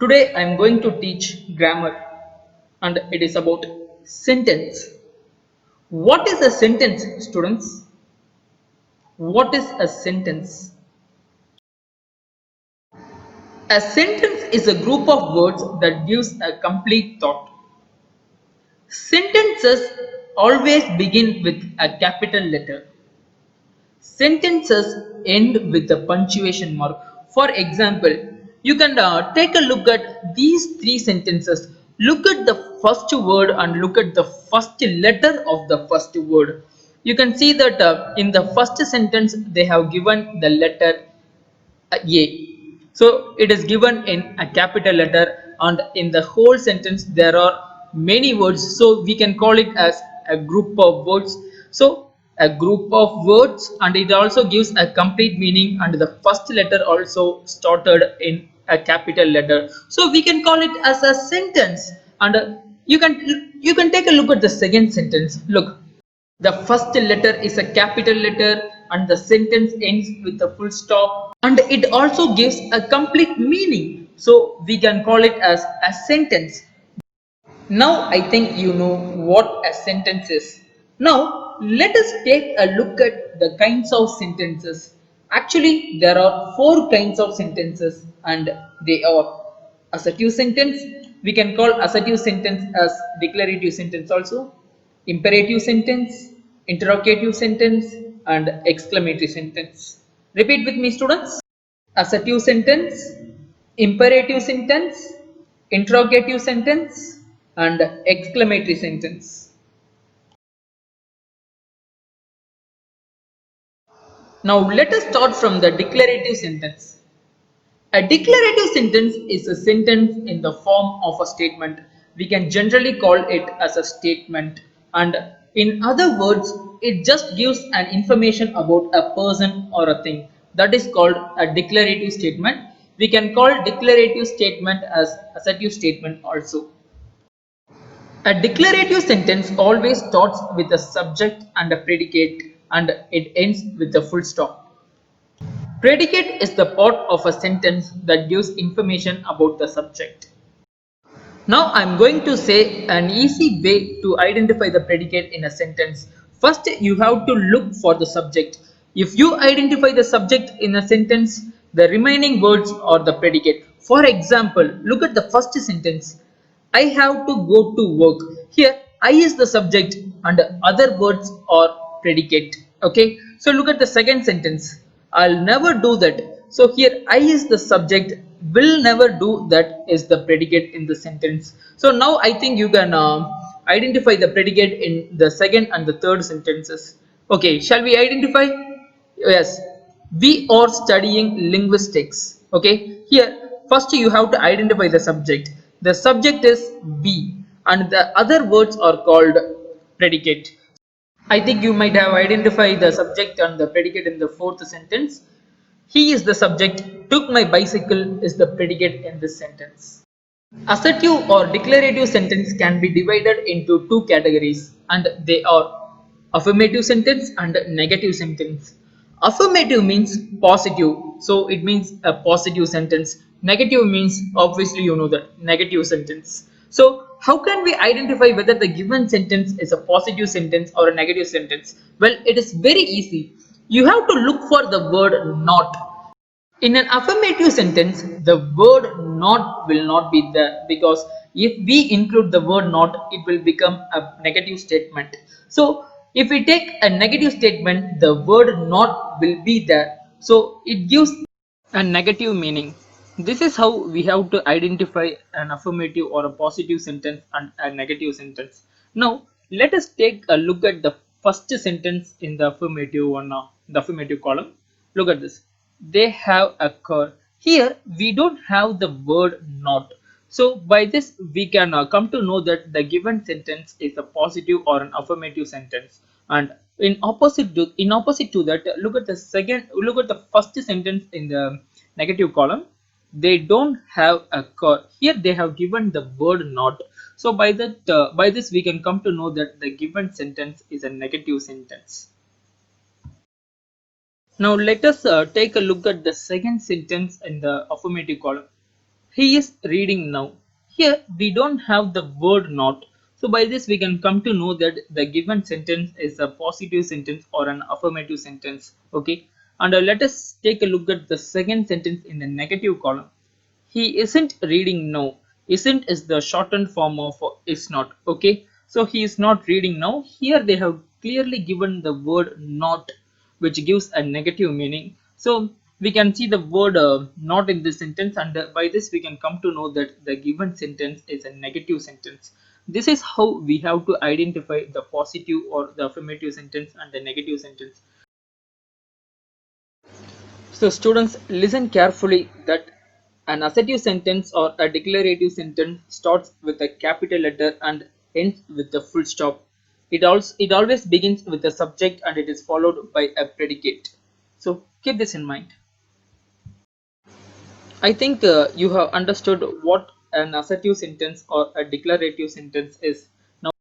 Today I am going to teach grammar and it is about sentence. What is a sentence, students? What is a sentence? A sentence is a group of words that gives a complete thought. Sentences always begin with a capital letter. Sentences end with a punctuation mark. For example, you can take a look at these three sentences. Look at the first word and look at the first letter of the first word. You can see that in the first sentence they have given the letter A. So it is given in a capital letter, and in the whole sentence there are many words. So we can call it as a group of words. So a group of words, and it also gives a complete meaning, and the first letter also started in a capital letter. So we can call it as a sentence. And you can take a look at the second sentence. Look, the first letter is a capital letter and the sentence ends with a full stop, and it also gives a complete meaning. So we can call it as a sentence. Now I think you know what a sentence is. Now let us take a look at the kinds of sentences. Actually, there are four kinds of sentences and they are assertive sentence. We can call assertive sentence as declarative sentence also, imperative sentence, interrogative sentence, and exclamatory sentence. Repeat with me, students. Assertive sentence, imperative sentence, interrogative sentence, and exclamatory sentence. Now let us start from the declarative sentence. A declarative sentence is a sentence in the form of a statement. We can generally call it as a statement, and in other words, it just gives an information about a person or a thing. That is called a declarative statement. We can call declarative statement as assertive statement also. A declarative sentence always starts with a subject and a predicate, and it ends with a full stop. Predicate is the part of a sentence that gives information about the subject. Now I am going to say an easy way to identify the predicate in a sentence. First, you have to look for the subject. If you identify the subject in a sentence, the remaining words are the predicate. For example, look at the first sentence. I have to go to work. Here, I is the subject and other words are predicate. Okay, so look at the second sentence. I'll never do that. So here, I is the subject, will never do that is the predicate in the sentence. So now I think you can identify the predicate in the second and the third sentences. Okay, shall we identify? Yes, we are studying linguistics. Okay, here first you have to identify the subject. The subject is we, and the other words are called predicate. I think you might have identified the subject and the predicate in the fourth sentence. He is the subject, took my bicycle is the predicate in this sentence. Assertive or declarative sentence can be divided into two categories, and they are affirmative sentence and negative sentence. Affirmative means positive, so it means a positive sentence. Negative means, obviously you know that, negative sentence. So how can we identify whether the given sentence is a positive sentence or a negative sentence? Well, it is very easy. You have to look for the word not. In an affirmative sentence, the word not will not be there, because if we include the word not, it will become a negative statement. So, if we take a negative statement, the word not will be there. So, it gives a negative meaning. This is how we have to identify an affirmative or a positive sentence and a negative sentence. Now, let us take a look at the first sentence in the affirmative one, the affirmative column. Look at this. They have a car. Here, we don't have the word not. So, by this, we can come to know that the given sentence is a positive or an affirmative sentence. And in opposite to that, look at the first sentence in the negative column. They don't have a car. Here they have given the word not. So by this we can come to know that the given sentence is a negative sentence. Now let us take a look at the second sentence in the affirmative column. He is reading now. Here we don't have the word not. So by this we can come to know that the given sentence is a positive sentence or an affirmative sentence. Okay. And let us take a look at the second sentence in the negative column. He isn't reading now. Isn't is the shortened form of is not. Okay. So he is not reading now. Here they have clearly given the word not, which gives a negative meaning. So we can see the word not in this sentence, and by this we can come to know that the given sentence is a negative sentence. This is how we have to identify the positive or the affirmative sentence and the negative sentence. So students, listen carefully that an assertive sentence or a declarative sentence starts with a capital letter and ends with a full stop. It always begins with a subject and it is followed by a predicate. So keep this in mind. I think you have understood what an assertive sentence or a declarative sentence is.